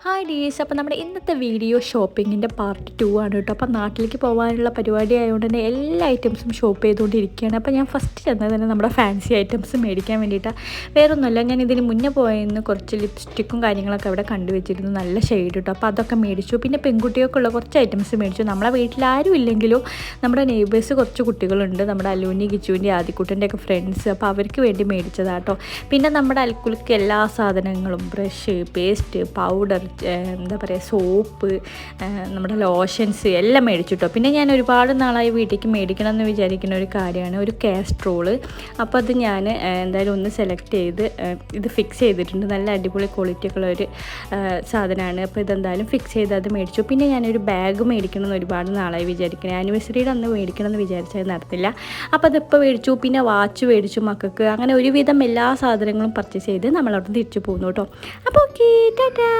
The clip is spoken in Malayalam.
ഹായ് ഡീസ്, അപ്പോൾ നമ്മുടെ ഇന്നത്തെ വീഡിയോ ഷോപ്പിങ്ങിൻ്റെ പാർട്ട് 2 ആണ് കേട്ടോ. അപ്പോൾ നാട്ടിലേക്ക് പോകാനുള്ള പരിപാടി ആയതുകൊണ്ട് തന്നെ എല്ലാ ഐറ്റംസും ഷോപ്പ് ചെയ്തുകൊണ്ടിരിക്കുകയാണ്. അപ്പോൾ ഞാൻ ഫസ്റ്റ് ചെന്നത് തന്നെ നമ്മുടെ ഫാൻസി ഐറ്റംസ് മേടിക്കാൻ വേണ്ടിയിട്ടാണ്. വേറൊന്നുമല്ല, ഞാൻ ഇതിന് മുന്നേ പോയെന്ന് കുറച്ച് ലിപ്സ്റ്റിക്കും കാര്യങ്ങളൊക്കെ അവിടെ കണ്ടുവച്ചിരുന്നു, നല്ല ഷെയ്ഡ് കേട്ടോ. അപ്പോൾ അതൊക്കെ മേടിച്ചു. പിന്നെ പെൺകുട്ടികൾക്കുള്ള കുറച്ച് ഐറ്റംസ് മേടിച്ചു. നമ്മളെ വീട്ടിൽ ആരും ഇല്ലെങ്കിലും നമ്മുടെ നെയ്ബേഴ്സ് കുറച്ച് കുട്ടികളുണ്ട്, നമ്മുടെ അലൂനി കിച്ചുവിൻ്റെ ആദിക്കുട്ടൻ്റെ ഒക്കെ ഫ്രണ്ട്സ്. അപ്പോൾ അവർക്ക് വേണ്ടി മേടിച്ചതാട്ടോ. പിന്നെ നമ്മുടെ അൽക്കുലക്ക് എല്ലാ സാധനങ്ങളും, ബ്രഷ്, പേസ്റ്റ്, പൗഡർ, എന്താ പറയുക, സോപ്പ്, നമ്മുടെ ലോഷൻസ് എല്ലാം മേടിച്ചിട്ടോ. പിന്നെ ഞാൻ ഒരുപാട് നാളായി വീട്ടിലേക്ക് മേടിക്കണം എന്ന് വിചാരിക്കുന്ന ഒരു കാര്യമാണ് ഒരു കാസ്ട്രോള്. അപ്പോൾ അത് ഞാൻ എന്തായാലും ഒന്ന് സെലക്ട് ചെയ്ത് ഇത് ഫിക്സ് ചെയ്തിട്ടുണ്ട്. നല്ല അടിപൊളി ക്വാളിറ്റി ഒക്കെ ഉള്ള ഒരു സാധനമാണ്. അപ്പോൾ ഇതെന്തായാലും ഫിക്സ് ചെയ്ത് അത് മേടിച്ചു. പിന്നെ ഞാനൊരു ബാഗ് മേടിക്കണം എന്ന് ഒരുപാട് നാളായി വിചാരിക്കുന്നത്. ആനിവേഴ്സറിയുടെ അന്ന് മേടിക്കണം എന്ന് വിചാരിച്ചത് നടത്തില്ല. അപ്പോൾ അതിപ്പോൾ മേടിച്ചു. പിന്നെ വാച്ച് മേടിച്ചു മക്കൾക്ക്. അങ്ങനെ ഒരുവിധം എല്ലാ സാധനങ്ങളും പർച്ചേസ് ചെയ്ത് നമ്മളവിടെ തിരിച്ചു പോകുന്നു കേട്ടോ. അപ്പോൾ ഓക്കെ, ടാറ്റാ.